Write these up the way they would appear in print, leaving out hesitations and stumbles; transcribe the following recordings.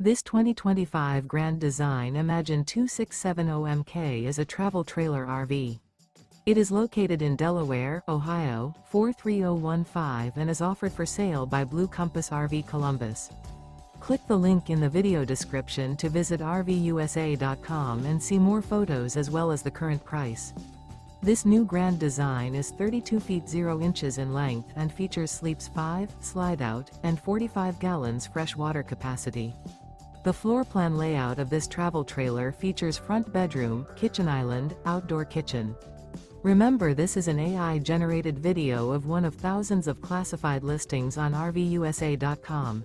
This 2025 Grand Design Imagine 2670MK is a travel trailer RV. It is located in Delaware, Ohio, 43015 and is offered for sale by Blue Compass RV Columbus. Click the link in the video description to visit RVUSA.com and see more photos as well as the current price. This new Grand Design is 32 feet 0 inches in length and features sleeps 5, Slideout, and 45 gallons fresh water capacity. The floor plan layout of this travel trailer features front bedroom, kitchen island, outdoor kitchen. Remember, this is an AI-generated video of one of thousands of classified listings on RVUSA.com.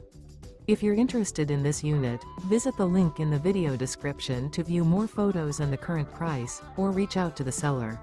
If you're interested in this unit, visit the link in the video description to view more photos and the current price, or reach out to the seller.